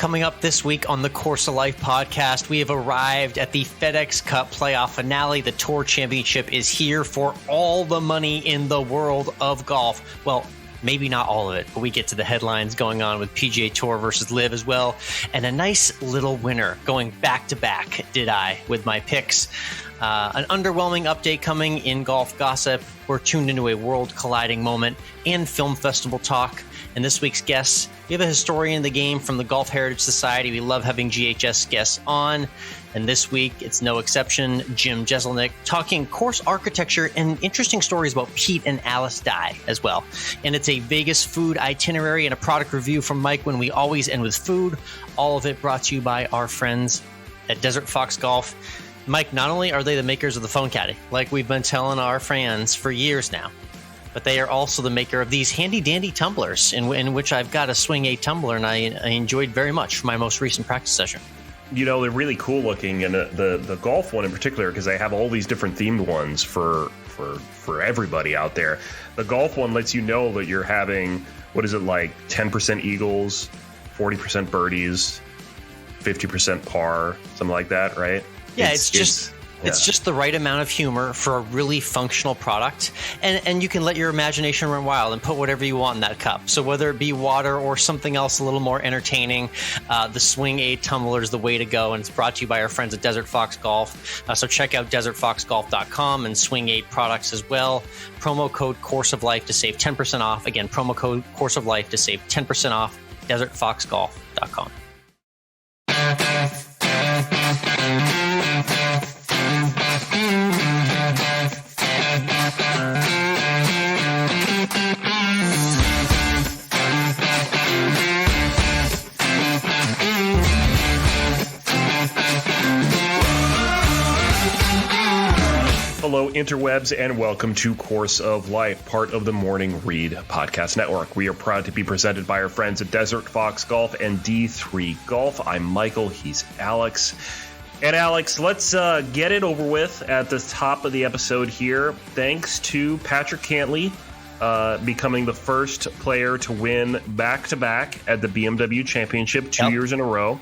Coming up this week on the Course of Life podcast, we have arrived at the FedEx Cup playoff finale. The Tour Championship is here for all the money in the world of golf. Well, maybe not all of it, but we get to the headlines going on with PGA Tour versus Live as well. And a nice little winner going back-to-back, did I, with my picks. An underwhelming update coming in golf gossip. We're tuned into a world-colliding moment and film festival talk. And this week's guests, we have a historian of the game from the Golf Heritage Society. We love having GHS guests on. And this week, it's no exception. Jim Jeselnick talking course architecture and interesting stories about Pete and Alice Dye as well. And it's a Vegas food itinerary and a product review from Mike when we always end with food. All of it brought to you by our friends at Desert Fox Golf. Mike, not only are they the makers of the phone caddy, like we've been telling our fans for years now, but they are also the maker of these handy-dandy tumblers, in which I've got a Swing 8 tumbler, and I enjoyed very much for my most recent practice session. You know, they're really cool looking, and the golf one in particular, because they have all these different themed ones for everybody out there. The golf one lets you know that you're having, what is it, like 10% eagles, 40% birdies, 50% par, something like that, right? Yeah, it's just the right amount of humor for a really functional product. And you can let your imagination run wild and put whatever you want in that cup. So whether it be water or something else a little more entertaining, the Swing 8 tumbler is the way to go. And it's brought to you by our friends at Desert Fox Golf. So check out desertfoxgolf.com and Swing 8 products as well. Promo code Course of Life to save 10% off. Again, promo code Course of Life to save 10% off. desertfoxgolf.com. Hello, interwebs, and welcome to Course of Life, part of the Morning Read Podcast Network. We are proud to be presented by our friends at Desert Fox Golf and D3 Golf. I'm Michael, he's Alex. And Alex, let's get it over with at the top of the episode here. Thanks to Patrick Cantlay becoming the first player to win back-to-back at the BMW Championship 2 years in a row.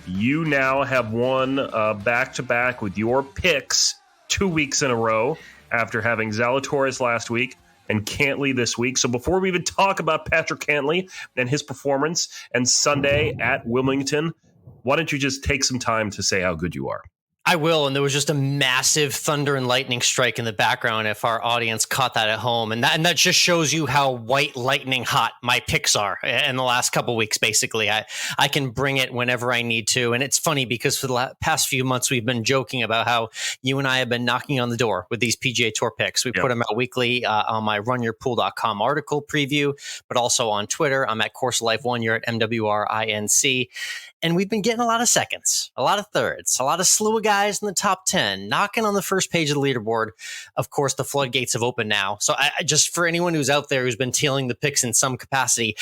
You now have won back-to-back with your picks 2 weeks in a row after having Zalatoris last week and Cantlay this week. So before we even talk about Patrick Cantlay and his performance and Sunday at Wilmington, why don't you just take some time to say how good you are? I will, and there was just a massive thunder and lightning strike in the background if our audience caught that at home. And that just shows you how white lightning hot my picks are in the last couple of weeks, basically. I can bring it whenever I need to. And it's funny because for the past few months, we've been joking about how you and I have been knocking on the door with these PGA Tour picks. We put them out weekly on my runyourpool.com article preview, but also on Twitter. I'm at Course of Life 1. You're at MWRINC. And we've been getting a lot of seconds, a lot of thirds, a lot of slew of guys in the top 10, knocking on the first page of the leaderboard. Of course, the floodgates have opened now. So I just, for anyone who's out there who's been tailing the picks in some capacity,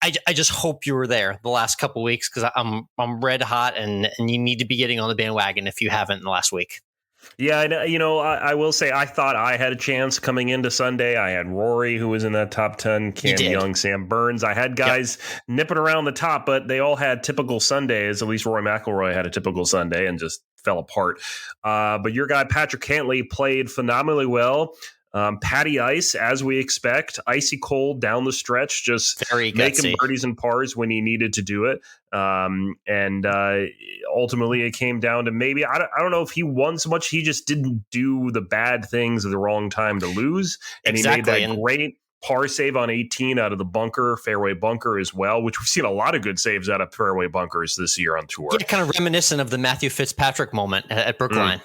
I just hope you were there the last couple of weeks, because I'm red hot and you need to be getting on the bandwagon if you haven't in the last week. Yeah, I will say I thought I had a chance coming into Sunday. I had Rory, who was in that top 10, Cam Young, Sam Burns. I had guys nipping around the top, but they all had typical Sundays. At least Rory McIlroy had a typical Sunday and just fell apart. But your guy, Patrick Cantlay, played phenomenally well. Patty ice, as we expect, icy cold down the stretch, just making birdies and pars when he needed to do it. And ultimately it came down to maybe, I don't know if he won so much. He just didn't do the bad things at the wrong time to lose. And he made that great par save on 18 out of the bunker, fairway bunker as well, which we've seen a lot of good saves out of fairway bunkers this year on tour. Yeah, kind of reminiscent of the Matthew Fitzpatrick moment at Brookline,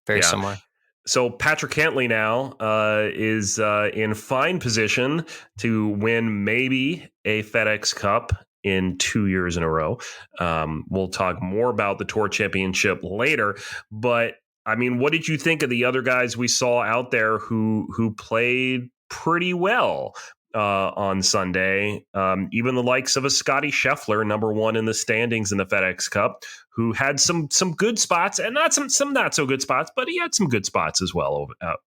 very similar. So Patrick Cantlay now is in fine position to win maybe a FedEx Cup in 2 years in a row. We'll talk more about the Tour Championship later, but I mean, what did you think of the other guys we saw out there who played pretty well on Sunday? Even the likes of a Scotty Scheffler, number one in the standings in the FedEx Cup, who had some good spots and not some not so good spots, but he had some good spots as well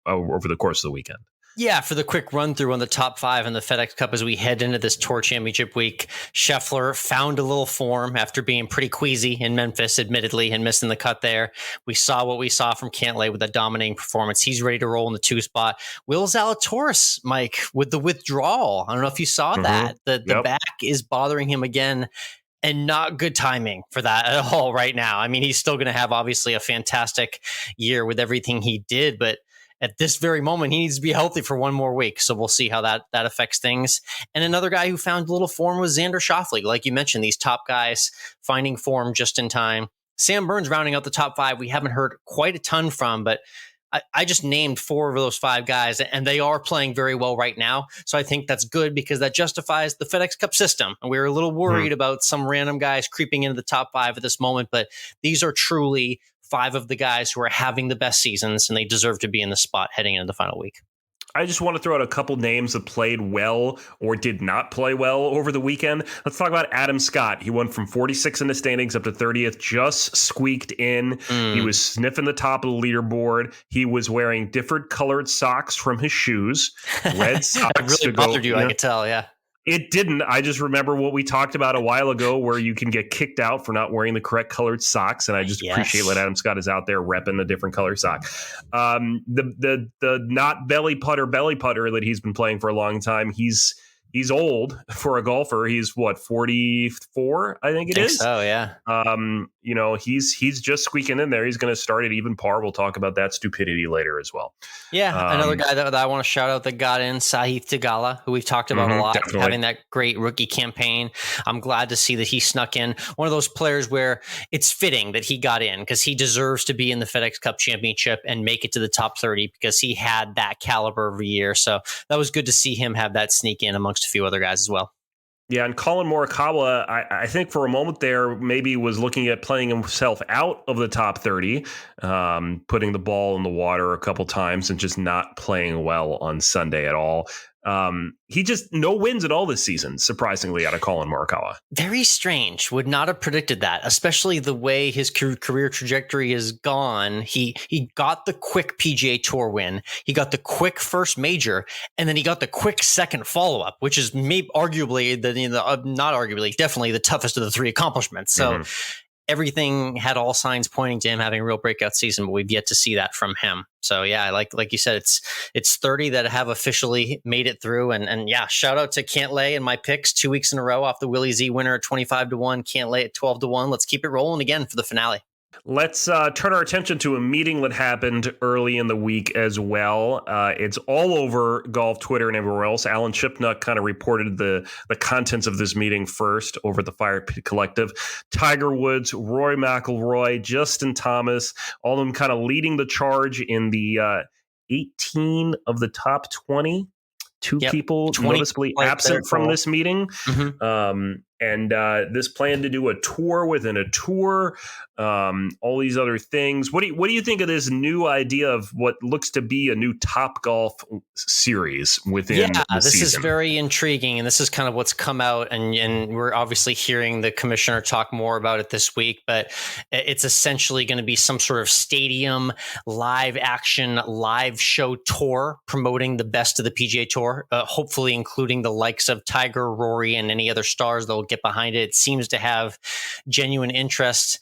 over the course of the weekend. Yeah, for the quick run through on the top 5 in the FedEx Cup as we head into this Tour Championship week, Scheffler found a little form after being pretty queasy in Memphis, admittedly, and missing the cut there. We saw what we saw from Cantlay with a dominating performance. He's ready to roll in the 2 spot. Will Zalatoris, Mike, with the withdrawal. I don't know if you saw that. The back is bothering him again. And not good timing for that at all right now. I mean, he's still going to have obviously a fantastic year with everything he did, but at this very moment, he needs to be healthy for one more week. So we'll see how that affects things. And another guy who found a little form was Xander Schauffele. Like you mentioned, these top guys finding form just in time. Sam Burns rounding out the top 5. We haven't heard quite a ton from, but I just named 4 of those 5 guys, and they are playing very well right now. So I think that's good because that justifies the FedEx Cup system. And we were a little worried about some random guys creeping into the top 5 at this moment, but these are truly 5 of the guys who are having the best seasons, and they deserve to be in the spot heading into the final week. I just want to throw out a couple names that played well or did not play well over the weekend. Let's talk about Adam Scott. He went from 46 in the standings up to 30th, just squeaked in. He was sniffing the top of the leaderboard. He was wearing different colored socks from his shoes. Red socks. It really bothered you, I could tell, yeah. It didn't. I just remember what we talked about a while ago where you can get kicked out for not wearing the correct colored socks. And I just appreciate what Adam Scott is out there repping the different color sock. The not belly putter that he's been playing for a long time. He's old for a golfer. He's 44, I think it is. So, yeah. He's just squeaking in there. He's going to start at even par. We'll talk about that stupidity later as well. Yeah, another guy that I want to shout out that got in, Sahith Theegala, who we've talked about a lot, definitely. Having that great rookie campaign. I'm glad to see that he snuck in. One of those players where it's fitting that he got in because he deserves to be in the FedEx Cup Championship and make it to the top 30 because he had that caliber of a year. So that was good to see him have that sneak in amongst a few other guys as well. Yeah, and Colin Morikawa, I think for a moment there maybe was looking at playing himself out of the top 30, putting the ball in the water a couple times and just not playing well on Sunday at all. He just no wins at all this season, surprisingly, out of Colin Morikawa. Very strange. Would not have predicted that, especially the way his career trajectory has gone. He got the quick PGA Tour win. He got the quick first major, and then he got the quick second follow-up, which is maybe arguably not arguably, definitely the toughest of the 3 accomplishments. So everything had all signs pointing to him having a real breakout season, but we've yet to see that from him. So yeah, like you said, it's 30 that have officially made it through, and yeah, shout out to Cantlay and my picks 2 weeks in a row off the Willie Z winner at 25-1, Cantlay at 12-1. Let's keep it rolling again for the finale. Let's turn our attention to a meeting that happened early in the week as well. It's all over golf Twitter and everywhere else. Alan Shipnuck kind of reported the contents of this meeting first over the Fire Pit Collective. Tiger Woods, Rory McIlroy, Justin Thomas, all of them kind of leading the charge in the 18 of the top 20. Two people noticeably absent from this meeting. And this plan to do a tour within a tour, all these other things. What do you think of this new idea of what looks to be a new Topgolf series within the this season? Is very intriguing, and this is kind of what's come out, and we're obviously hearing the commissioner talk more about it this week, but it's essentially going to be some sort of stadium, live action, live show tour promoting the best of the PGA Tour, hopefully including the likes of Tiger, Rory, and any other stars that will get behind it. It seems to have genuine interest.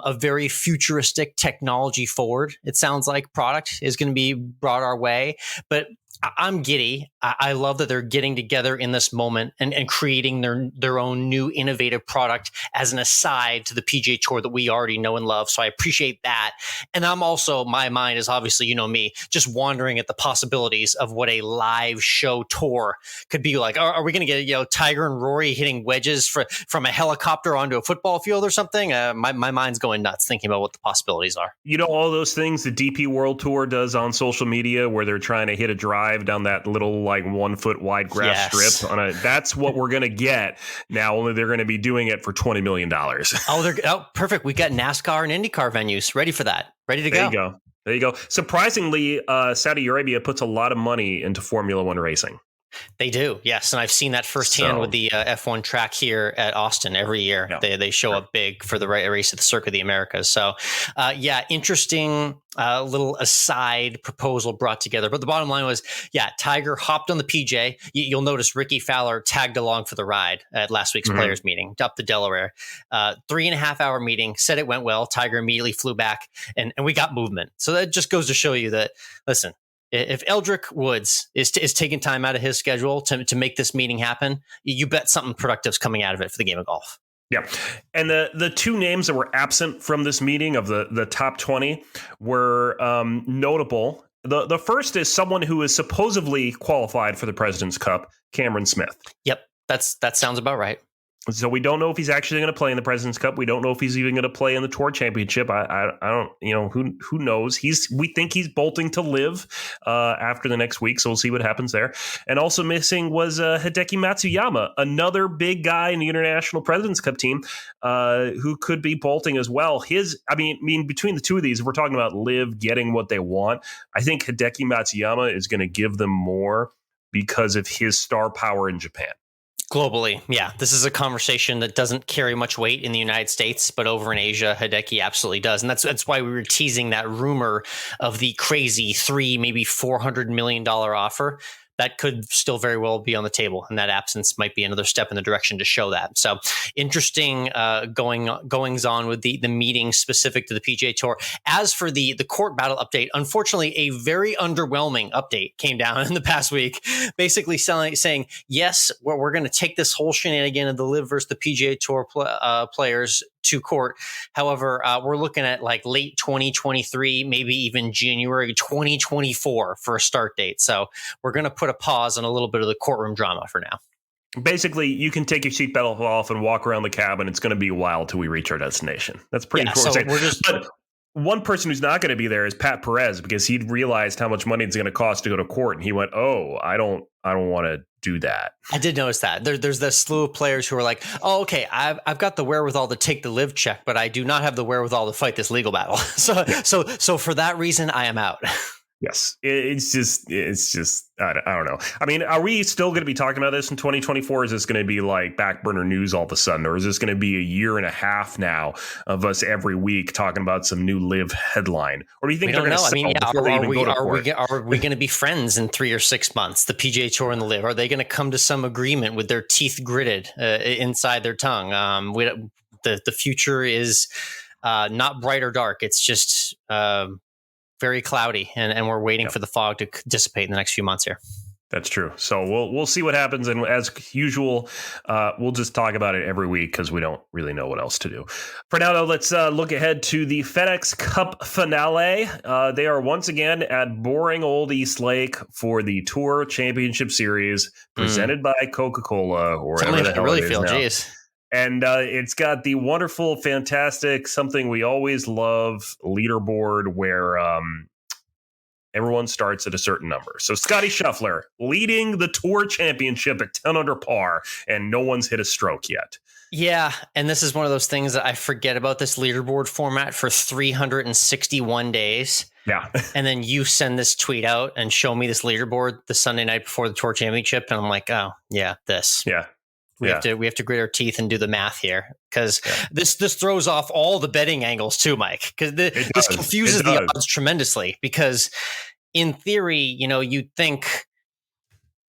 A very futuristic technology forward, it sounds like, product is going to be brought our way. But I'm giddy. I love that they're getting together in this moment and creating their own new innovative product as an aside to the PGA Tour that we already know and love. So I appreciate that. And I'm also, my mind is obviously, me, just wondering at the possibilities of what a live show tour could be like. Are we going to get, Tiger and Rory hitting wedges from a helicopter onto a football field or something? My mind's going nuts thinking about what the possibilities are. All those things the DP World Tour does on social media where they're trying to hit a drive down that little 1 foot wide grass strip that's what we're going to get now, only they're going to be doing it for $20 million. Perfect. We got NASCAR and IndyCar venues ready for that. Ready to go. There you go. Surprisingly, Saudi Arabia puts a lot of money into Formula One racing. They do, yes, and I've seen that firsthand with the F1 track here at Austin every year. Yeah, they show up big for the race at the Circuit of the Americas. So, interesting little aside proposal brought together. But the bottom line was, Tiger hopped on the PJ. You'll notice Ricky Fowler tagged along for the ride at last week's players meeting up to Delaware. 3.5 hour meeting, said it went well. Tiger immediately flew back, and we got movement. So that just goes to show you that, listen, if Eldrick Woods is taking time out of his schedule to make this meeting happen, you bet something productive is coming out of it for the game of golf. Yeah. And the two names that were absent from this meeting of the top 20 were notable. The first is someone who is supposedly qualified for the President's Cup, Cameron Smith. Yep. That sounds about right. So we don't know if he's actually going to play in the President's Cup. We don't know if he's even going to play in the Tour Championship. I don't, who knows? We think he's bolting to live after the next week, so we'll see what happens there. And also missing was Hideki Matsuyama, another big guy in the International President's Cup team who could be bolting as well. Between the two of these, if we're talking about live getting what they want, I think Hideki Matsuyama is going to give them more because of his star power in Japan. Globally, yeah. This is a conversation that doesn't carry much weight in the United States, but over in Asia, Hideki absolutely does. And that's why we were teasing that rumor of the crazy maybe $400 million offer. That could still very well be on the table, and that absence might be another step in the direction to show that. So interesting goings on with the meeting specific to the PGA Tour. As for the court battle update, unfortunately, a very underwhelming update came down in the past week, basically saying, yes, we're going to take this whole shenanigan of the LIV versus the PGA Tour players to court. However, we're looking at like late 2023, maybe even January 2024 for a start date. So we're going to put a pause on a little bit of the courtroom drama for now. Basically, you can take your seatbelt off and walk around the cabin. It's going to be a while till we reach our destination. That's pretty cool. So but one person who's not going to be there is Pat Perez, because he'd realized how much money it's going to cost to go to court, and he went, "Oh, I don't want to do that." I did notice that there's this slew of players who are like, "Oh, okay, I've got the wherewithal to take the live check, but I do not have the wherewithal to fight this legal battle." So for that reason, I am out. Yes, it's just I don't know. I mean, are we still going to be talking about this in 2024? Is this going to be like back burner news all of a sudden, or is this going to be a year and a half now of us every week talking about some new live headline? Or do you think they're going to settle before they even go to court? Are we going to be friends in 3 or 6 months? The PGA Tour and the live, are they going to come to some agreement with their teeth gritted inside their tongue? The future is not bright or dark. It's just very cloudy, and we're waiting for the fog to dissipate in the next few months here. That's true. So we'll see what happens, and as usual, we'll just talk about it every week because we don't really know what else to do. For now, though, let's look ahead to the FedEx Cup finale. They are once again at boring old East Lake for the Tour Championship Series, presented by Coca-Cola or whatever the hell it is now. Geez. And it's got the wonderful, fantastic, something we always love leaderboard where everyone starts at a certain number. So Scotty Scheffler leading the Tour Championship at 10 under par, and no one's hit a stroke yet. Yeah, and this is one of those things that I forget about this leaderboard format for 361 days. Yeah. And then you send this tweet out and show me this leaderboard the Sunday night before the Tour Championship, and I'm like, oh, yeah, this. Yeah. We have to grit our teeth and do the math here, because this throws off all the betting angles too, Mike, because this confuses the odds tremendously, because in theory, you'd think,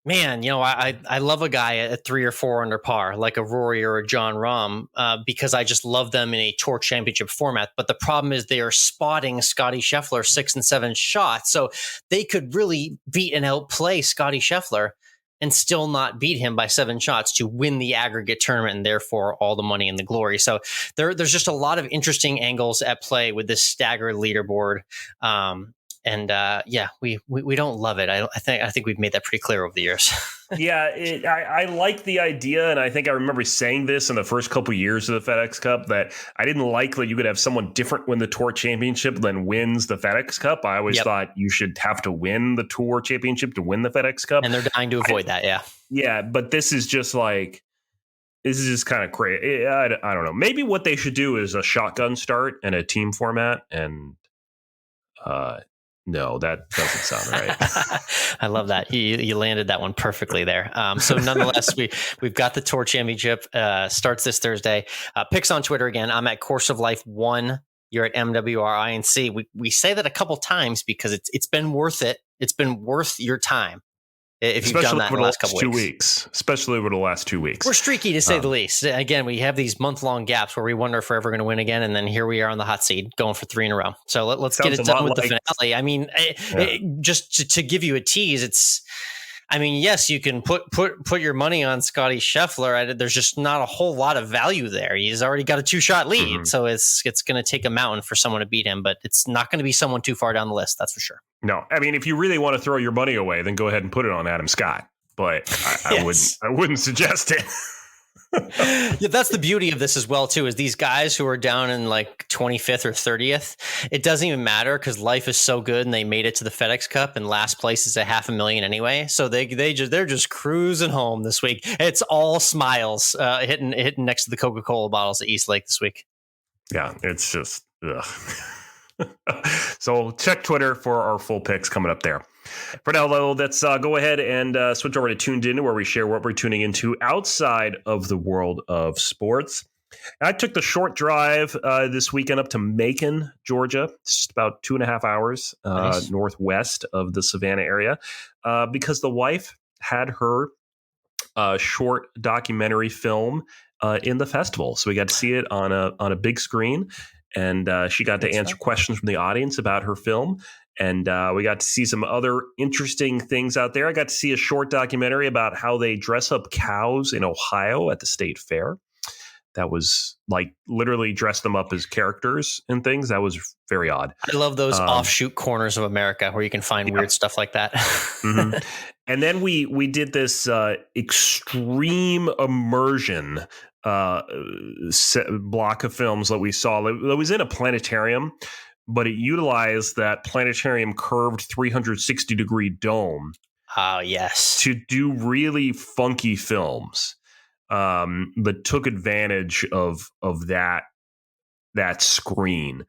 man, I love a guy at 3 or 4 under par, like a Rory or a John Rahm, because I just love them in a Tour Championship format. But the problem is they are spotting Scotty Scheffler 6 and 7 shots. So they could really beat and outplay Scotty Scheffler and still not beat him by 7 shots to win the aggregate tournament, and therefore all the money and the glory. So there's just a lot of interesting angles at play with this staggered leaderboard. We don't love it. I think we've made that pretty clear over the years. Yeah, I like the idea, and I think I remember saying this in the first couple of years of the FedEx Cup, that I didn't like that you could have someone different win the Tour Championship than wins the FedEx Cup. I always thought you should have to win the Tour Championship to win the FedEx Cup. And they're dying to avoid that, yeah. Yeah, but this is just kind of crazy. I don't know. Maybe what they should do is a shotgun start and a team format, and No, that doesn't sound right. I love that. You landed that one perfectly there. So nonetheless, we've got the Tour Championship starts this Thursday. Picks on Twitter again. I'm at Course of Life 1. You're at MWRINC. We say that a couple times because it's been worth it. It's been worth your time. If you've done that in the last couple weeks. Especially over the last 2 weeks. We're streaky to say the least. Again, we have these month-long gaps where we wonder if we're ever going to win again, and then here we are on the hot seat going for 3 in a row. So let's get it done with the finale. I mean, just to give you a tease, yes, you can put your money on Scotty Scheffler. There's just not a whole lot of value there. He's already got a 2-shot lead, so it's going to take a mountain for someone to beat him, but it's not going to be someone too far down the list, that's for sure. No, I mean, if you really want to throw your money away, then go ahead and put it on Adam Scott. But I wouldn't suggest it. Yeah, that's the beauty of this as well, too, is these guys who are down in like 25th or 30th, it doesn't even matter because life is so good and they made it to the FedEx Cup and last place is $500,000 anyway. So they're just cruising home this week. It's all smiles hitting next to the Coca-Cola bottles at East Lake this week. Yeah, it's just ugh. So check Twitter for our full picks coming up there. For now, though, let's go ahead and switch over to Tuned In, where we share what we're tuning into outside of the world of sports. I took the short drive this weekend up to Macon, Georgia. It's just about 2.5 hours nice. Northwest of the Savannah area because the wife had her short documentary film in the festival. So we got to see it on a big screen. And she got to answer questions from the audience about her film. And we got to see some other interesting things out there. I got to see a short documentary about how they dress up cows in Ohio at the state fair. That was like literally dress them up as characters and things. That was very odd. I love those offshoot corners of America where you can find weird stuff like that. Mm-hmm. And then we did this extreme immersion block of films that we saw. It was in a planetarium, but it utilized that planetarium curved 360-degree dome. Oh, yes. To do really funky films that took advantage of that screen.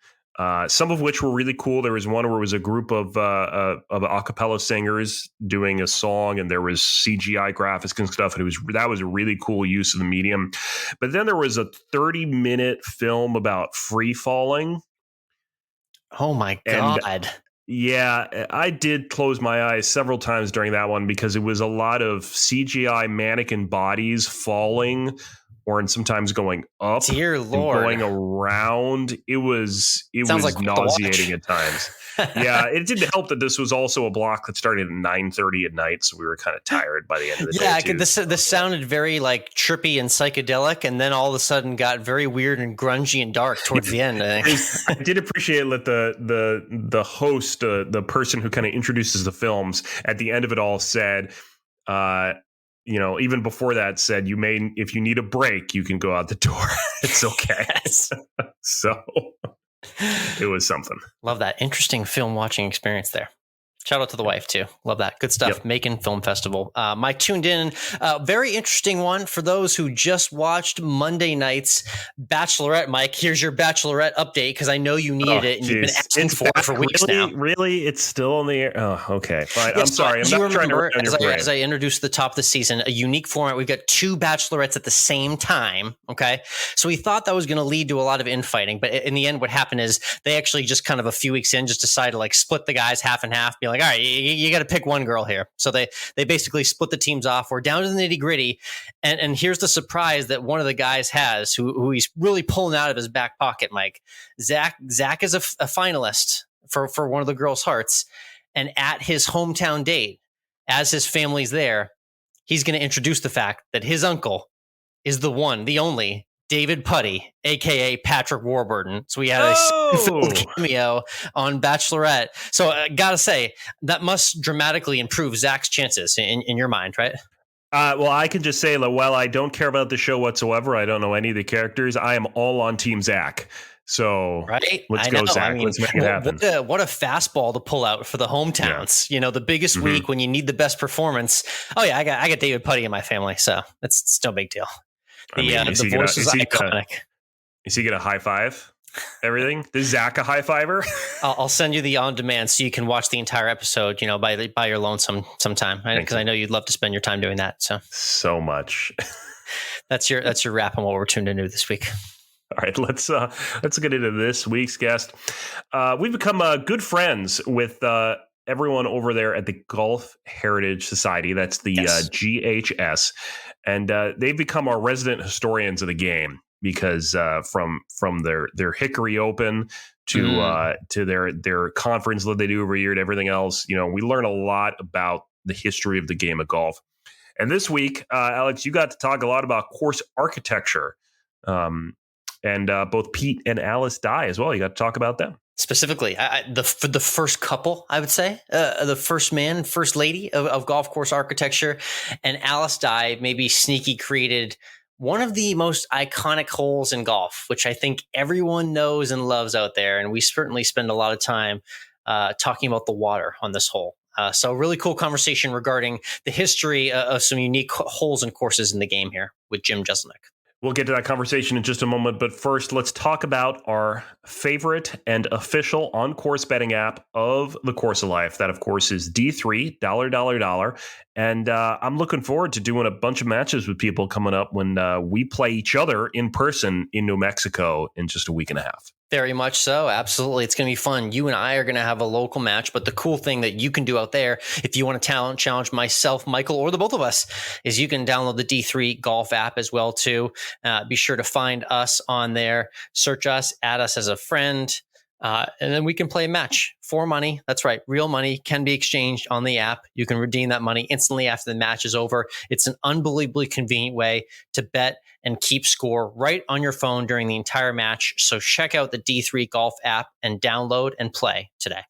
Some of which were really cool. There was one where it was a group of a cappella singers doing a song, and there was CGI graphics and stuff. And that was a really cool use of the medium. But then there was a 30-minute film about free falling. Oh my God. And yeah, I did close my eyes several times during that one because it was a lot of CGI mannequin bodies falling or sometimes going up, dear Lord, going around. It was like nauseating at times. Yeah, it didn't help that this was also a block that started at 9:30 at night, so we were kind of tired by the end of the day. Yeah, this sounded very like trippy and psychedelic, and then all of a sudden got very weird and grungy and dark towards the end. I think. I did appreciate that the host, the person who kind of introduces the films, at the end of it all said, even before that said, if you need a break, you can go out the door. It's okay. Yes. So it was something. Love that. Interesting film watching experience there. Shout out to the wife, too. Love that. Good stuff. Yep. Macon Film Festival. My tuned in, very interesting one for those who just watched Monday night's Bachelorette. Mike, here's your Bachelorette update because I know you needed it and you've been asking for it for weeks now. Really? It's still on the air? Oh, okay. Fine. I'm sorry. I'm not trying to run your brain. As I introduced the top of the season, a unique format. We've got 2 Bachelorettes at the same time. Okay. So we thought that was going to lead to a lot of infighting. But in the end, what happened is they actually just kind of a few weeks in just decided to like split the guys half and half, be like, all right, you got to pick one girl here. So they basically split the teams off. We're down to the nitty gritty. And here's the surprise that one of the guys has who he's really pulling out of his back pocket, Mike. Zach is a finalist for one of the girls' hearts. And at his hometown date, as his family's there, he's going to introduce the fact that his uncle is the one, the only David Putty, a.k.a. Patrick Warburton. So we had a cameo on Bachelorette. So I got to say, that must dramatically improve Zach's chances in your mind, right? Well, I can just say that while I don't care about the show whatsoever, I don't know any of the characters, I am all on Team Zach. So let's go, Zach. Let's make it happen. What a fastball to pull out for the hometowns. Yeah. The biggest week when you need the best performance. Oh, yeah, I got David Putty in my family, so it's no big deal. The voice is iconic. Is he get a high five? Everything? Is Zach a high fiver? I'll send you the on demand so you can watch the entire episode, by your lonesome sometime. Because I know you'd love to spend your time doing that. So much. That's your wrap on what we're tuned into this week. All right, let's get into this week's guest. We've become good friends with everyone over there at the Golf Heritage Society. That's the GHS, and they've become our resident historians of the game because from their Hickory Open to their conference that they do every year and everything else, we learn a lot about the history of the game of golf. And this week, Alex, you got to talk a lot about course architecture. And both Pete and Alice Dye as well. You got to talk about them. Specifically, the first couple, I would say, the first man, first lady of golf course architecture, and Alice Dye maybe sneaky created one of the most iconic holes in golf, which I think everyone knows and loves out there. And we certainly spend a lot of time talking about the water on this hole. So really cool conversation regarding the history of some unique holes and courses in the game here with Jim Jeselnick. We'll get to that conversation in just a moment, but first, let's talk about our favorite and official on-course betting app of the Course of Life. That, of course, is D3, $. And I'm looking forward to doing a bunch of matches with people coming up when we play each other in person in New Mexico in just a week and a half. Very much so. Absolutely. It's going to be fun. You and I are going to have a local match, but the cool thing that you can do out there, if you want to talent challenge myself, Michael, or the both of us, is you can download the D3 Golf app as well, too. Be sure to find us on there, search us, add us as a friend, and then we can play a match for money. That's right. Real money can be exchanged on the app. You can redeem that money instantly after the match is over. It's an unbelievably convenient way to bet and keep score right on your phone during the entire match. So check out the D3 Golf app and download and play today.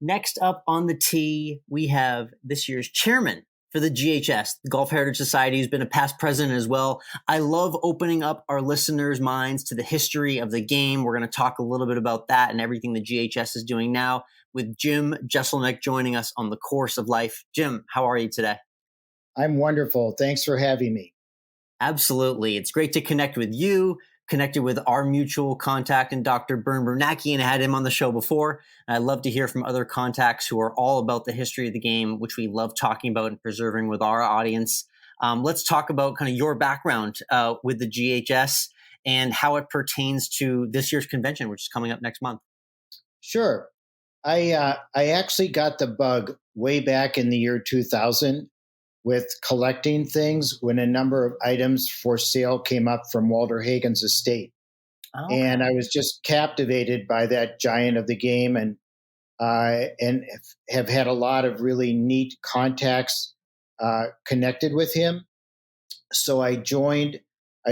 Next up on the tee, we have this year's chairman for the GHS, the Golf Heritage Society, who's been a past president as well. I love opening up our listeners' minds to the history of the game. We're going to talk a little bit about that and everything the GHS is doing now with Jim Jeselnick joining us on the Course of Life. Jim, how are you today? I'm wonderful. Thanks for having me. Absolutely. It's great to connect with you, connected with our mutual contact and Dr. Bern Bernacki, and I had him on the show before. And I love to hear from other contacts who are all about the history of the game, which we love talking about and preserving with our audience. Let's talk about kind of your background with the GHS and how it pertains to this year's convention, which is coming up next month. Sure. I actually got the bug way back in the year 2000 with collecting things when a number of items for sale came up from Walter Hagen's estate. Oh. And I was just captivated by that giant of the game and have had a lot of really neat contacts connected with him. So I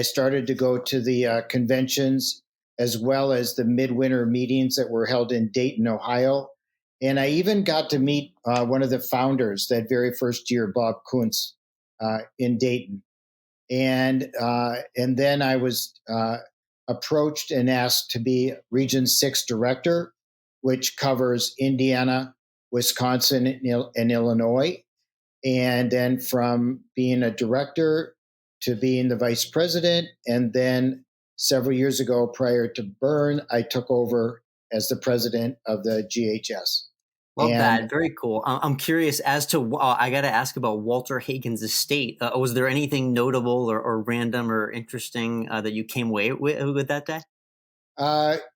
started to go to the conventions as well as the midwinter meetings that were held in Dayton, Ohio. And I even got to meet one of the founders that very first year, Bob Kuntz, in Dayton. And then I was approached and asked to be Region 6 director, which covers Indiana, Wisconsin, and Illinois. And then from being a director to being the vice president. And then several years ago, prior to Bern, I took over as the president of the GHS. Love that. Very cool. I'm curious as to, I got to ask about Walter Hagen's estate. Was there anything notable or random or interesting that you came away with that day?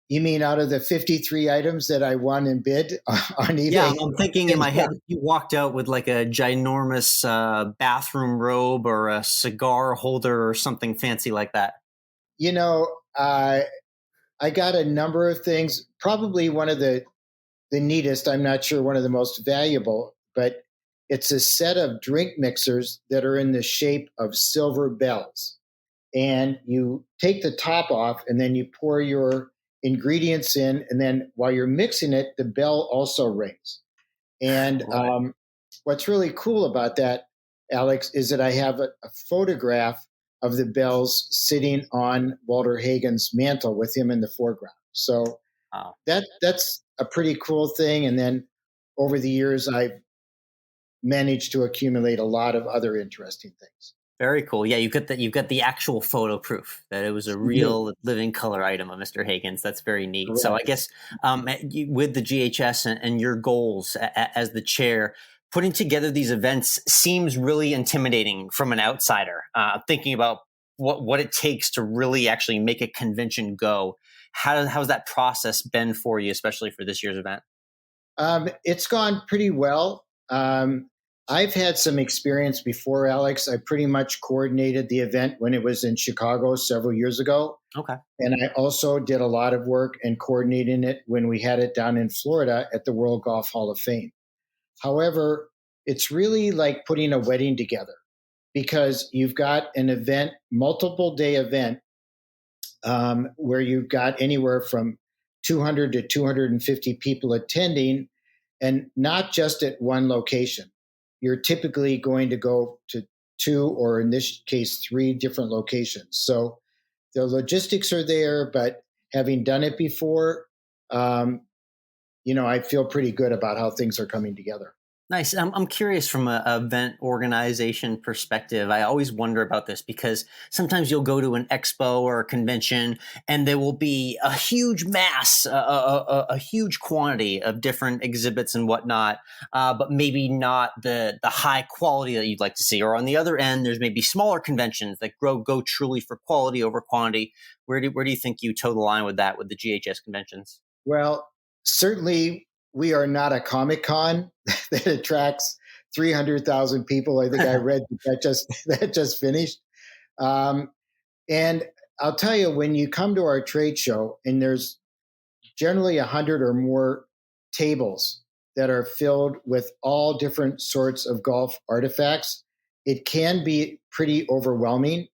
You mean out of the 53 items that I won and bid on eBay? Yeah, I'm thinking in my head, you walked out with like a ginormous bathroom robe or a cigar holder or something fancy like that. You know, I got a number of things. Probably one of the neatest, I'm not sure one of the most valuable, but it's a set of drink mixers that are in the shape of silver bells. And you take the top off and then you pour your ingredients in. And then while you're mixing it, the bell also rings. And what's really cool about that, Alex, is that I have a photograph of the bells sitting on Walter Hagen's mantle with him in the foreground. So that's a pretty cool thing. And then over the years, I've managed to accumulate a lot of other interesting things. Very cool. Yeah, you've got the actual photo proof that it was a real living color item of Mr. Higgins. That's very neat. Correct. So I guess with the GHS and your goals as the chair, putting together these events seems really intimidating from an outsider. Thinking about what it takes to really actually make a convention go. How's that process been for you, especially for this year's event? It's gone pretty well. I've had some experience before, Alex. I pretty much coordinated the event when it was in Chicago several years ago. Okay. And I also did a lot of work and coordinating it when we had it down in Florida at the World Golf Hall of Fame. However, it's really like putting a wedding together because you've got an event, multiple day event, where you've got anywhere from 200 to 250 people attending, and not just at one location. You're typically going to go to 2, or in this case, 3 different locations. So the logistics are there, but having done it before, I feel pretty good about how things are coming together. Nice. I'm curious from an event organization perspective. I always wonder about this because sometimes you'll go to an expo or a convention and there will be a huge mass, a huge quantity of different exhibits and whatnot, but maybe not the high quality that you'd like to see. Or on the other end, there's maybe smaller conventions that go truly for quality over quantity. Where do you think you toe the line with that with the GHS conventions? Well, certainly we are not a Comic-Con that attracts 300,000 people. I think I read that just finished. And I'll tell you, when you come to our trade show, and there's generally 100 or more tables that are filled with all different sorts of golf artifacts, it can be pretty overwhelming.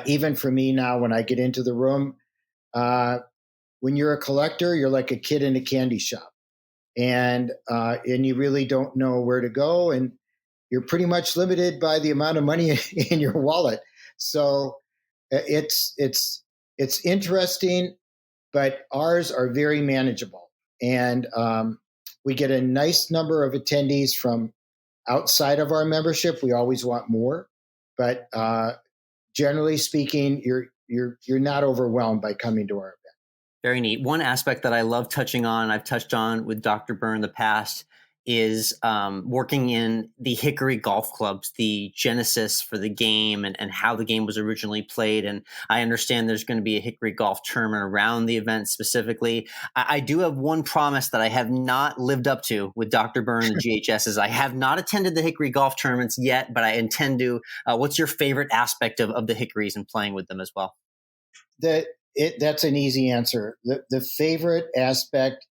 Even for me now, when I get into the room, when you're a collector, you're like a kid in a candy shop. And you really don't know where to go, and you're pretty much limited by the amount of money in your wallet. So it's interesting, but ours are very manageable, and we get a nice number of attendees from outside of our membership. We always want more, but generally speaking, you're not overwhelmed by coming to our event. Very neat. One aspect that I love touching on, I've touched on with Dr. Byrne in the past, is working in the Hickory golf clubs, the genesis for the game and how the game was originally played. And I understand there's going to be a Hickory golf tournament around the event specifically. I do have one promise that I have not lived up to with Dr. Byrne and the GHS is I have not attended the Hickory golf tournaments yet, but I intend to. What's your favorite aspect of the Hickories and playing with them as well? That's an easy answer. The favorite aspect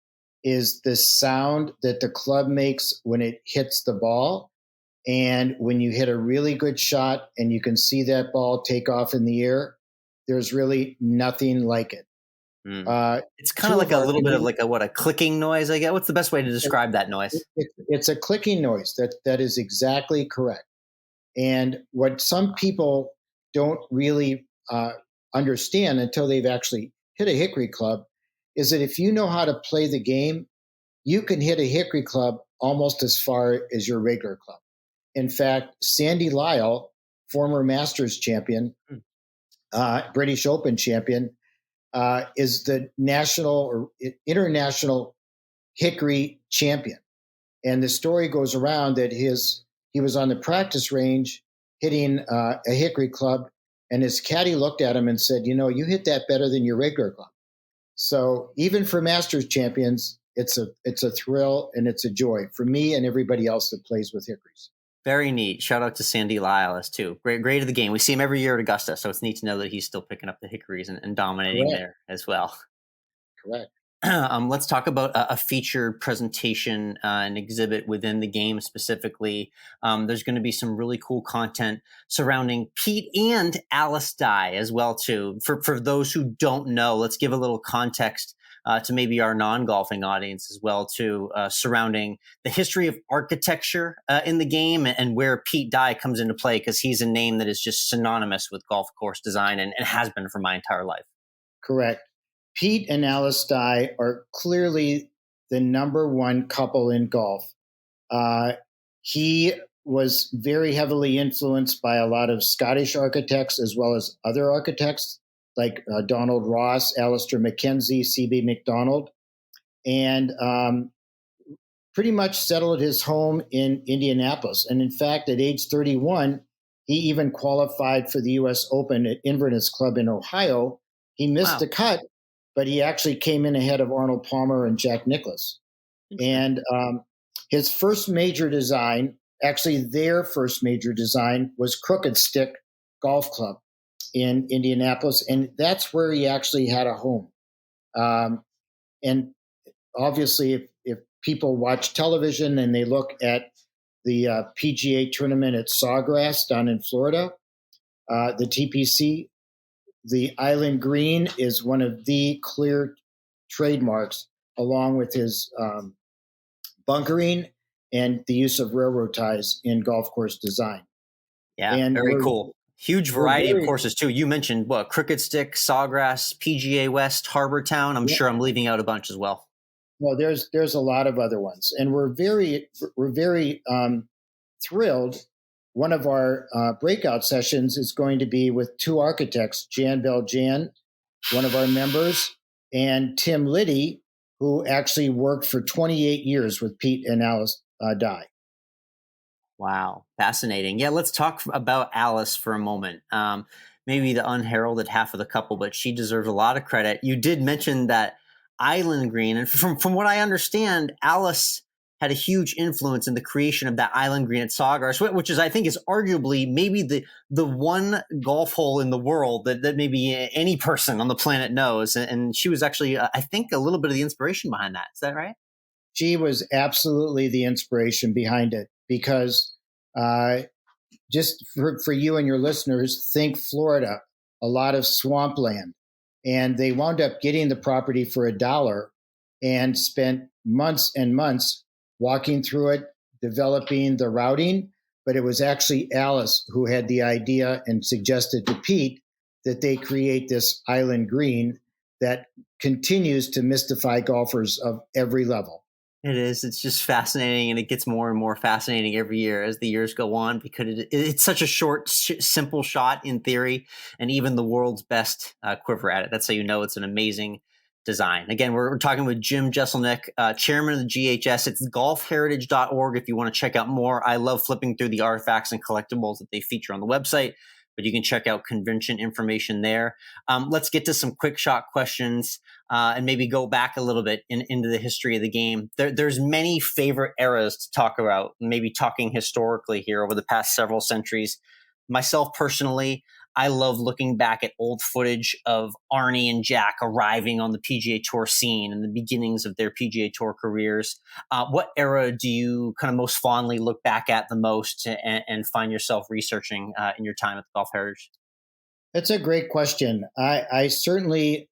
is the sound that the club makes when it hits the ball. And when you hit a really good shot and you can see that ball take off in the air, there's really nothing like it. It's kind of like a little bit of like a clicking noise, I guess. What's the best way to describe that noise? It's a clicking noise. That is exactly correct. And what some people don't really understand until they've actually hit a Hickory club is that if you know how to play the game, you can hit a Hickory club almost as far as your regular club. In fact, Sandy Lyle, former Masters champion, British Open champion, is the national or international Hickory champion. And the story goes around that he was on the practice range hitting a Hickory club, and his caddy looked at him and said, you hit that better than your regular club. So even for Masters champions, it's a thrill and it's a joy for me and everybody else that plays with Hickories. Very neat. Shout out to Sandy Lyle as too. Great of the game. We see him every year at Augusta, so it's neat to know that he's still picking up the Hickories and dominating there as well. Correct. Let's talk about a featured presentation, an exhibit within the game specifically. There's going to be some really cool content surrounding Pete and Alice Dye as well too. For those who don't know, let's give a little context to maybe our non-golfing audience as well too, surrounding the history of architecture in the game and where Pete Dye comes into play, because he's a name that is just synonymous with golf course design and has been for my entire life. Correct. Pete and Alice Dye are clearly the number one couple in golf. He was very heavily influenced by a lot of Scottish architects as well as other architects like Donald Ross, Alistair Mackenzie, C.B. McDonald, and pretty much settled his home in Indianapolis. And in fact, at age 31, he even qualified for the U.S. Open at Inverness Club in Ohio. He missed the cut, but he actually came in ahead of Arnold Palmer and Jack Nicklaus. And his first major design, actually their first major design, was Crooked Stick Golf Club in Indianapolis. And that's where he actually had a home. And obviously, if people watch television and they look at the PGA tournament at Sawgrass down in Florida, the TPC, the Island Green is one of the clear trademarks, along with his bunkering and the use of railroad ties in golf course design. Yeah, and very cool. Huge variety of courses, too. You mentioned, Crooked Stick, Sawgrass, PGA West, Harbor Town. I'm sure I'm leaving out a bunch as well. Well, there's a lot of other ones. And we're very thrilled. One of our breakout sessions is going to be with two architects, Jan Beljan, one of our members, and Tim Liddy, who actually worked for 28 years with Pete and Alice Dye. Wow. Fascinating. Yeah, let's talk about Alice for a moment. Maybe the unheralded half of the couple, but she deserves a lot of credit. You did mention that Island Green. And from what I understand, Alice had a huge influence in the creation of that Island Green at Sawgrass, which is, I think, is arguably maybe the one golf hole in the world that maybe any person on the planet knows. And she was actually, I think, a little bit of the inspiration behind that. Is that right? She was absolutely the inspiration behind it, because just for you and your listeners, think Florida, a lot of swampland. And they wound up getting the property for $1 and spent months and months walking through it, developing the routing. But it was actually Alice who had the idea and suggested to Pete that they create this Island Green that continues to mystify golfers of every level. It is. It's just fascinating, and it gets more and more fascinating every year as the years go on, because it's such a short, simple shot in theory, and even the world's best quiver at it. That's how you know it's an amazing design. Again, we're talking with Jim Jeselnick, chairman of the GHS. It's golfheritage.org if you want to check out more. I love flipping through the artifacts and collectibles that they feature on the website, but you can check out convention information there. Let's get to some quick shot questions and maybe go back a little bit into the history of the game. There's many favorite eras to talk about, maybe talking historically here over the past several centuries. Myself personally, I love looking back at old footage of Arnie and Jack arriving on the PGA Tour scene and the beginnings of their PGA Tour careers. What era do you kind of most fondly look back at the most and find yourself researching in your time at the Golf Heritage? That's a great question. I certainly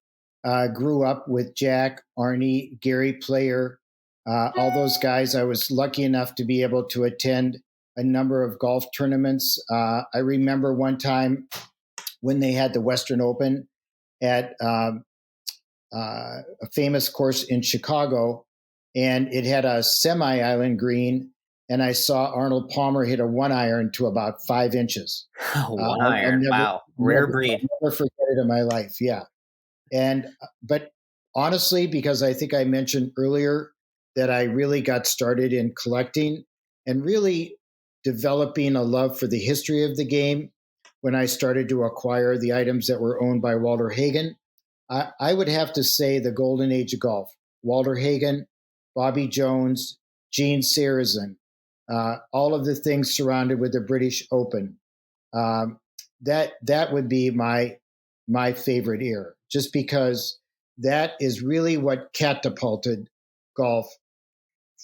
grew up with Jack, Arnie, Gary Player, all those guys. I was lucky enough to be able to attend a number of golf tournaments. I remember one time when they had the Western Open at a famous course in Chicago, and it had a semi-island green, and I saw Arnold Palmer hit a 1-iron to about 5 inches. 1-iron, wow. Rare breed. I'll never forget it in my life, yeah. But honestly, because I think I mentioned earlier that I really got started in collecting and really developing a love for the history of the game when I started to acquire the items that were owned by Walter Hagen. I would have to say the golden age of golf. Walter Hagen, Bobby Jones, Gene Sarazen, all of the things surrounded with the British Open. That would be my favorite era, just because that is really what catapulted golf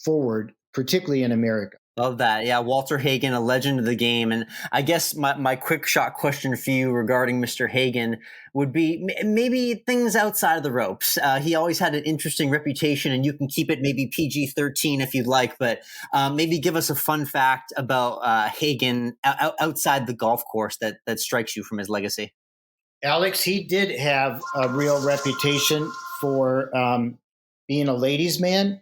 forward, particularly in America. Love that. Yeah, Walter Hagen, a legend of the game. And I guess my quick shot question for you regarding Mr. Hagen would be maybe things outside of the ropes. He always had an interesting reputation, and you can keep it maybe PG-13 if you'd like, but maybe give us a fun fact about Hagen outside the golf course that strikes you from his legacy. Alex, he did have a real reputation for being a ladies' man.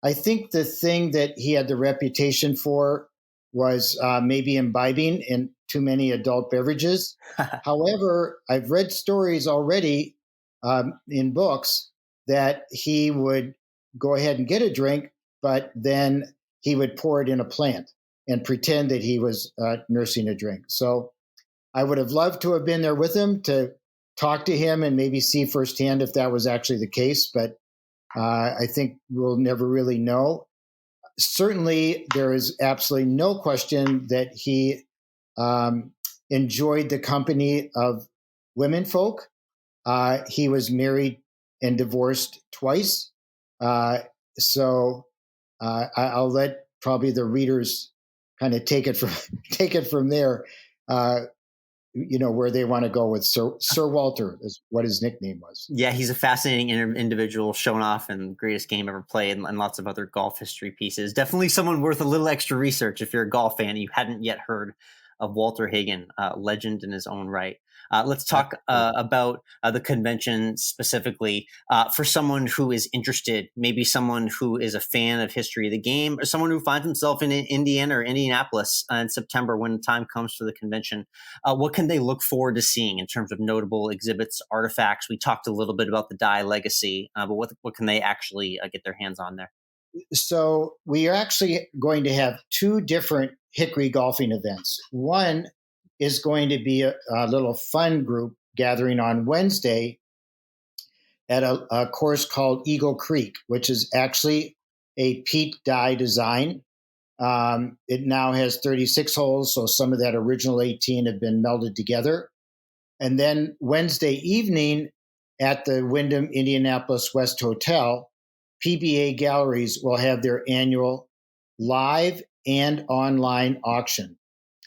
I think the thing that he had the reputation for was maybe imbibing in too many adult beverages. However, I've read stories already in books that he would go ahead and get a drink, but then he would pour it in a plant and pretend that he was nursing a drink. So I would have loved to have been there with him to talk to him and maybe see firsthand if that was actually the case, but I think we'll never really know. Certainly, there is absolutely no question that he enjoyed the company of womenfolk. He was married and divorced twice. So I'll let probably the readers kind of take it from there. Where they want to go with Sir Walter is what his nickname was. Yeah, he's a fascinating individual, shown off in greatest game ever played and lots of other golf history pieces. Definitely someone worth a little extra research if you're a golf fan and you hadn't yet heard of Walter Hagen, legend in his own right. Let's talk about the convention specifically for someone who is interested, maybe someone who is a fan of history of the game, or someone who finds himself in Indiana or Indianapolis in September when the time comes for the convention. What can they look forward to seeing in terms of notable exhibits, artifacts? We talked a little bit about the Dye legacy, but what can they actually get their hands on there? So we are actually going to have two different Hickory golfing events. One is going to be a little fun group gathering on Wednesday at a course called Eagle Creek, which is actually a Pete Dye design. It now has 36 holes, so some of that original 18 have been melded together. And then Wednesday evening at the Wyndham Indianapolis West Hotel, PBA Galleries will have their annual live and online auction.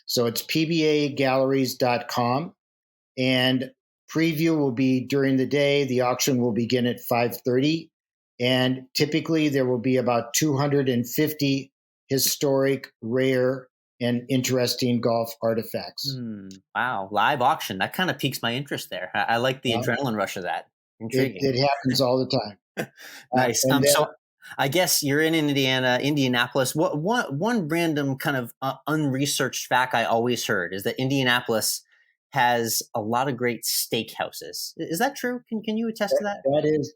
So it's pbagalleries.com, and preview will be during the day. The auction will begin at 5:30, and typically there will be about 250 historic, rare, and interesting golf artifacts. Wow, live auction. That kind of piques my interest there. I like the adrenaline rush of that. Intriguing. It happens all the time. Nice. So I guess you're in Indianapolis. What one random kind of unresearched fact I always heard is that Indianapolis has a lot of great steakhouses. Is that true? Can you attest to that?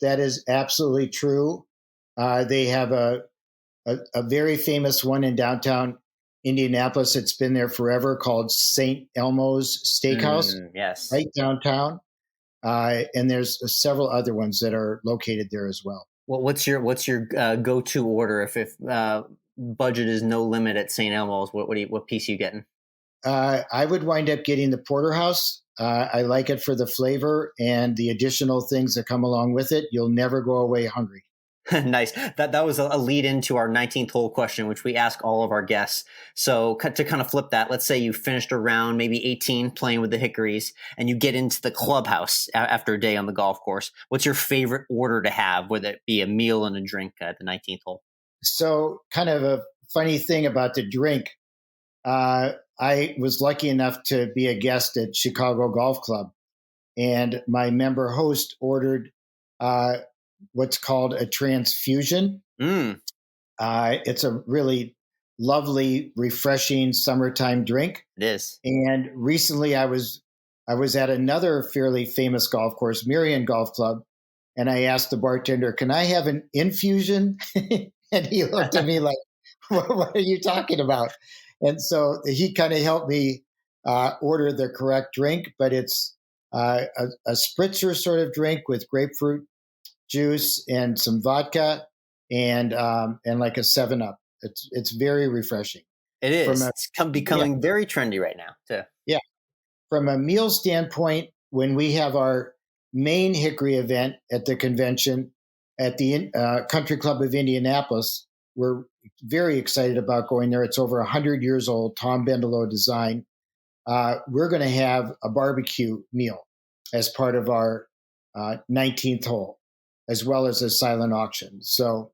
That is absolutely true. They have a very famous one in downtown Indianapolis. It's been there forever, called St. Elmo's Steakhouse. Yes, right downtown. And there's several other ones that are located there as well. Well, what's your go-to order if budget is no limit at St. Elmo's? What piece are you getting? I would wind up getting the porterhouse. I like it for the flavor and the additional things that come along with it. You'll never go away hungry. Nice. That was a lead into our 19th hole question, which we ask all of our guests. So to kind of flip that, let's say you finished around maybe 18 playing with the Hickories and you get into the clubhouse after a day on the golf course. What's your favorite order to have, whether it be a meal and a drink at the 19th hole? So kind of a funny thing about the drink. I was lucky enough to be a guest at Chicago Golf Club, and my member host ordered what's called a transfusion. It's a really lovely, refreshing summertime drink. It is. And recently I was at another fairly famous golf course, Merion Golf Club, and I asked the bartender, "Can I have an infusion?" And he looked at me like, what are you talking about? And so he kind of helped me order the correct drink, but it's a spritzer sort of drink with grapefruit juice and some vodka and like a 7-Up. It's very refreshing. It is. It's becoming very trendy right now too. Yeah. From a meal standpoint, when we have our main Hickory event at the convention at the Country Club of Indianapolis, we're very excited about going there. It's over 100 years old, Tom Bendelow design. We're going to have a barbecue meal as part of our 19th hole, as well as a silent auction. So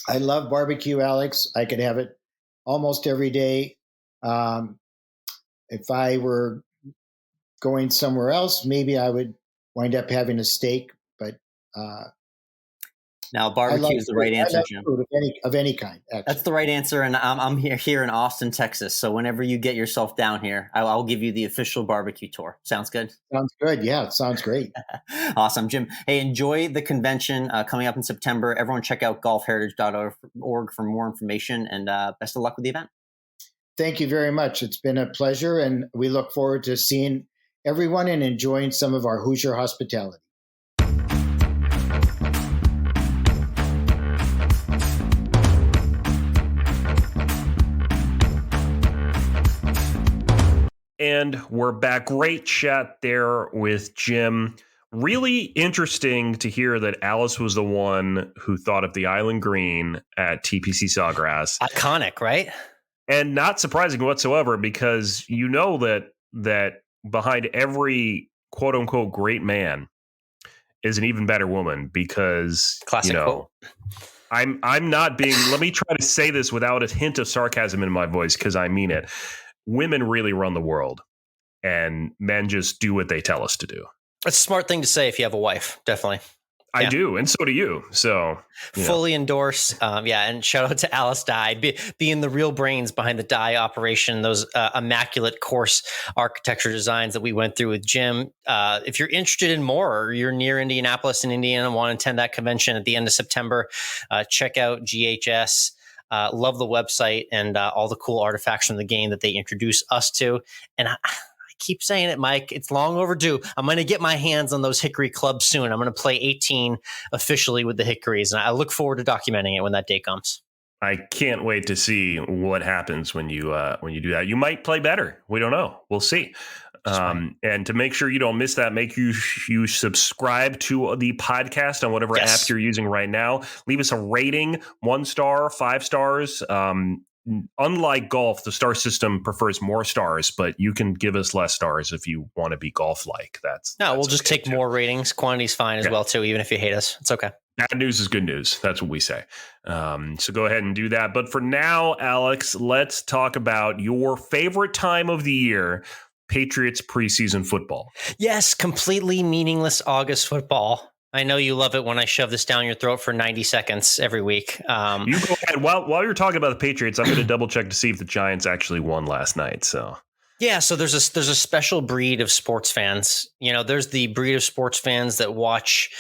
I love barbecue, Alex. I could have it almost every day. If I were going somewhere else, maybe I would wind up having a steak, but Now, barbecue is the right answer, Jim. Food of any kind. Actually. That's the right answer, and I'm here in Austin, Texas. So whenever you get yourself down here, I'll give you the official barbecue tour. Sounds good? Sounds good. Yeah, it sounds great. Awesome, Jim. Hey, enjoy the convention coming up in September. Everyone check out golfheritage.org for more information, and best of luck with the event. Thank you very much. It's been a pleasure, and we look forward to seeing everyone and enjoying some of our Hoosier hospitality. And we're back. Great chat there with Jim. Really interesting to hear that Alice was the one who thought of the island green at TPC Sawgrass. Iconic, right? And not surprising whatsoever, because you know that behind every quote unquote great man is an even better woman, because classic quote. I'm not being, let me try to say this without a hint of sarcasm in my voice, because I mean it. Women really run the world, and men just do what they tell us to do. It's a smart thing to say if you have a wife, definitely. I do, and so do you. So fully endorse. And shout out to Alice Dye, being the real brains behind the Dye operation, those immaculate course architecture designs that we went through with Jim. If you're interested in more, or you're near Indianapolis in Indiana and want to attend that convention at the end of September, check out GHS. Love the website and all the cool artifacts from the game that they introduce us to. And I keep saying it, Mike, it's long overdue. I'm going to get my hands on those Hickory clubs soon. I'm going to play 18 officially with the Hickories, and I look forward to documenting it when that day comes. I can't wait to see what happens when you do that. You might play better. We don't know. We'll see. And to make sure you don't miss that, make you subscribe to the podcast on whatever app you're using right now. Leave us a rating, 1 star, 5 stars. Unlike golf, the star system prefers more stars, but you can give us less stars if you want to be golf-like. We'll just take more ratings. Quantity's fine as well, too, even if you hate us. It's okay. Bad news is good news. That's what we say. So go ahead and do that. But for now, Alex, let's talk about your favorite time of the year, Patriots preseason football. Yes, completely meaningless August football. I know you love it when I shove this down your throat for 90 seconds every week. You go ahead. While you're talking about the Patriots, I'm going to double check to see if the Giants actually won last night. So there's a special breed of sports fans. There's the breed of sports fans that watch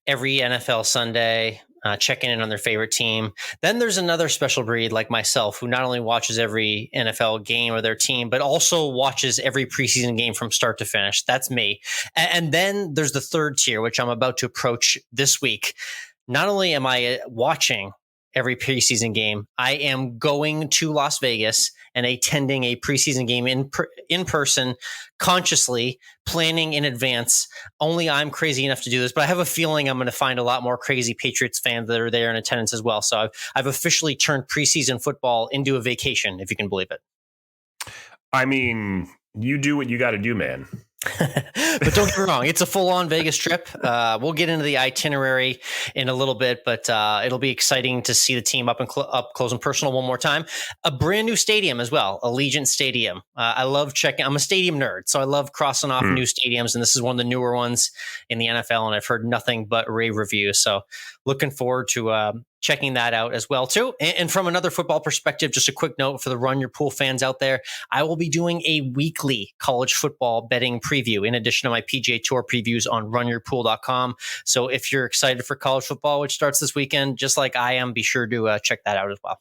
every NFL Sunday, checking in on their favorite team. Then there's another special breed like myself, who not only watches every NFL game of their team, but also watches every preseason game from start to finish. That's me. And then there's the third tier, which I'm about to approach this week. Not only am I watching every preseason game, I am going to Las Vegas and attending a preseason game in person, consciously planning in advance. Only I'm crazy enough to do this, but I have a feeling I'm going to find a lot more crazy Patriots fans that are there in attendance as well. So I've officially turned preseason football into a vacation, if you can believe it. I mean, you do what you got to do, man. But don't get me wrong, it's a full-on Vegas trip. We'll get into the itinerary in a little bit, but it'll be exciting to see the team up close and personal one more time. A brand new stadium as well, Allegiant Stadium. I love checking. I'm a stadium nerd, so I love crossing off new stadiums, and this is one of the newer ones in the NFL, and I've heard nothing but rave reviews. So looking forward to checking that out as well too. And from another football perspective, just a quick note for the Run Your Pool fans out there, I will be doing a weekly college football betting preview in addition to my PGA Tour previews on runyourpool.com. So if you're excited for college football, which starts this weekend, just like I am, be sure to check that out as well.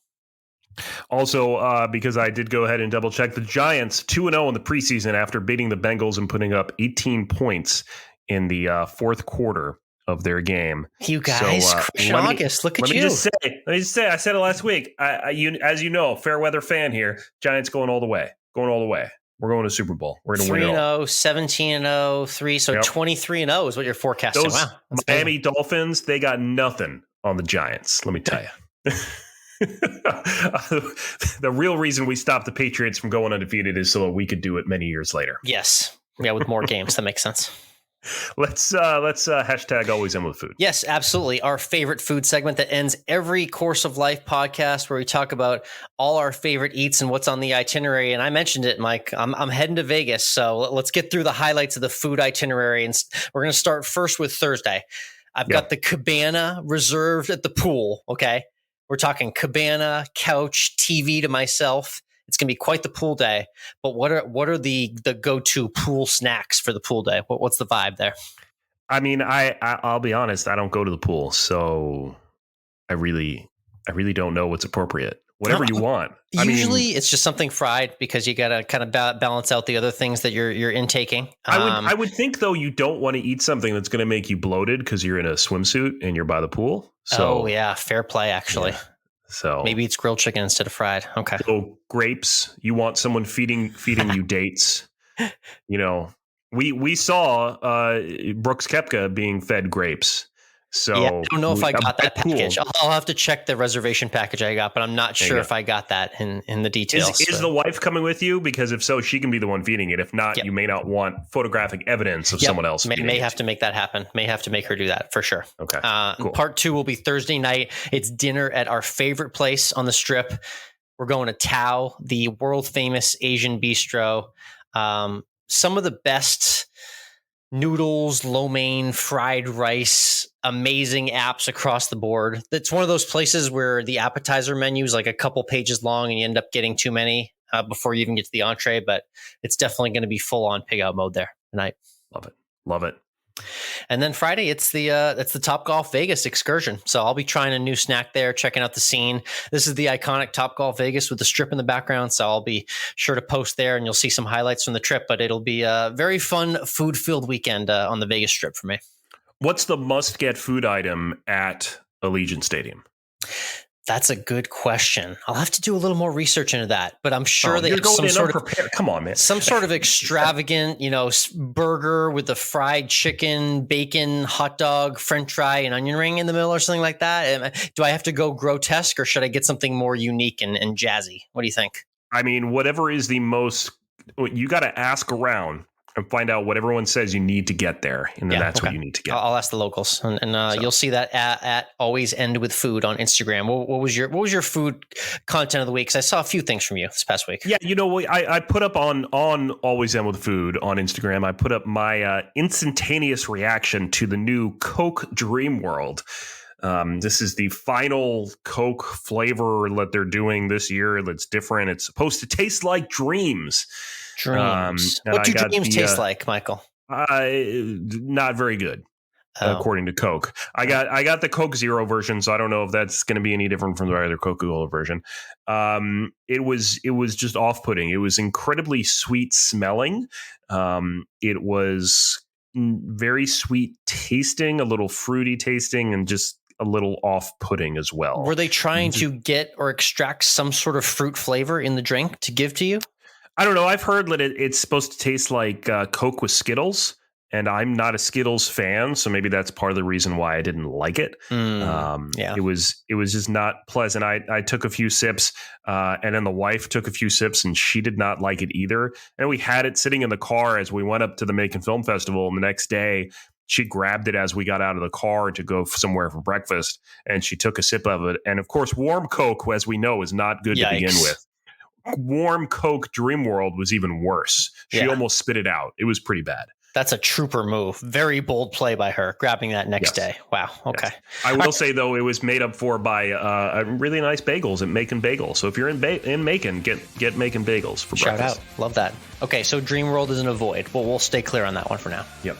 Also, because I did go ahead and double check, the Giants 2-0 in the preseason after beating the Bengals and putting up 18 points in the fourth quarter of their game. You guys, August, look at you. Let me just say, I said it last week. As you know, fair weather fan here, Giants going all the way. We're going to Super Bowl. We're going to win it all. 17-0, 3. So 23-0 is what you're forecasting. Those wow. Miami Dolphins, they got nothing on the Giants, let me tell you. The real reason we stopped the Patriots from going undefeated is so that we could do it many years later. Yes. Yeah, with more games. That makes sense. Let's hashtag always end with food. Yes, absolutely. Our favorite food segment that ends every Course of Life podcast, where we talk about all our favorite eats and what's on the itinerary. And I mentioned it, Mike, I'm heading to Vegas. So let's get through the highlights of the food itinerary. And we're going to start first with Thursday. I've got the cabana reserved at the pool. Okay. We're talking cabana, couch, TV to myself. It's going to be quite the pool day. But what are the go-to pool snacks for the pool day? What's the vibe there? I mean, I'll be honest. I don't go to the pool, so I really don't know what's appropriate. Whatever you want. Usually, it's just something fried because you got to kind of balance out the other things that you're intaking. I would think though you don't want to eat something that's going to make you bloated because you're in a swimsuit and you're by the pool. So, fair play actually. Yeah. So maybe it's grilled chicken instead of fried. Okay. So grapes. You want someone feeding you dates. You know, we saw Brooks Koepka being fed grapes. So yeah, I don't know if I got that package. I'll have to check the reservation package I got, but I'm not sure if I got that in the details. Is the wife coming with you? Because if so, she can be the one feeding it. If not, you may not want photographic evidence of someone else. May have to make that happen. May have to make her do that for sure. Okay. Cool. Part 2 will be Thursday night. It's dinner at our favorite place on the Strip. We're going to Tao, the world famous Asian bistro. Some of the best noodles, lo mein, fried rice, amazing apps across the board. It's one of those places where the appetizer menu is like a couple pages long and you end up getting too many before you even get to the entree, but it's definitely going to be full on pig out mode there tonight. Love it. And then Friday, it's the Topgolf Vegas excursion. So I'll be trying a new snack there, checking out the scene. This is the iconic Topgolf Vegas with the Strip in the background. So I'll be sure to post there and you'll see some highlights from the trip, but it'll be a very fun food-filled weekend on the Vegas Strip for me. What's the must-get food item at Allegiant Stadium? That's a good question. I'll have to do a little more research into that, but I'm sure they have some sort of come on, man. Some sort of extravagant, burger with the fried chicken, bacon, hot dog, French fry, and onion ring in the middle, or something like that. Do I have to go grotesque, or should I get something more unique and jazzy? What do you think? I mean, whatever is the most. You got to ask around and find out what everyone says you need to get there, and then that's what you need to get. I'll ask the locals, and you'll see that at AlwaysEndWithFood on Instagram. What was your food content of the week? Because I saw a few things from you this past week. Yeah, I put up on Always End with Food on Instagram. I put up my instantaneous reaction to the new Coke Dreamworld. This is the final Coke flavor that they're doing this year. That's different. It's supposed to taste like dreams. Dreams. What do dreams taste like, Michael? Not very good, according to Coke. I got the Coke Zero version, so I don't know if that's going to be any different from the other Coca-Cola version. It was just off-putting. It was incredibly sweet smelling. It was very sweet tasting, a little fruity tasting, and just a little off-putting as well. Were they trying to get or extract some sort of fruit flavor in the drink to give to you? I don't know. I've heard that it's supposed to taste like Coke with Skittles, and I'm not a Skittles fan, so maybe that's part of the reason why I didn't like it. It was just not pleasant. I took a few sips, and then the wife took a few sips, and she did not like it either. And we had it sitting in the car as we went up to the Macon Film Festival, and the next day she grabbed it as we got out of the car to go somewhere for breakfast, and she took a sip of it. And of course, warm Coke, as we know, is not good to begin with. Warm Coke Dreamworld was even worse. She almost spit it out. It was pretty bad. That's a trooper move. Very bold play by her, grabbing that next day. Wow. Okay. Yes. I will say, though, it was made up for by a really nice bagels at Macon Bagel. So if you're in Macon, get Macon Bagels for breakfast. Shout out. Love that. Okay, so Dreamworld is an avoid. Well, we'll stay clear on that one for now. Yep.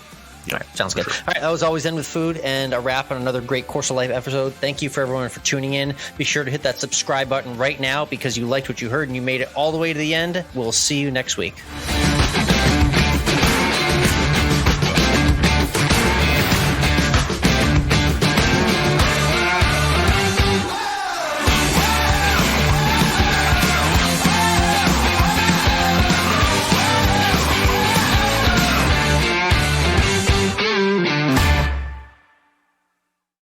All right, sounds good. All right, that was Always End with Food and a wrap on another great Course of Life episode. Thank you for everyone for tuning in. Be sure to hit that subscribe button right now because you liked what you heard and you made it all the way to the end. We'll see you next week.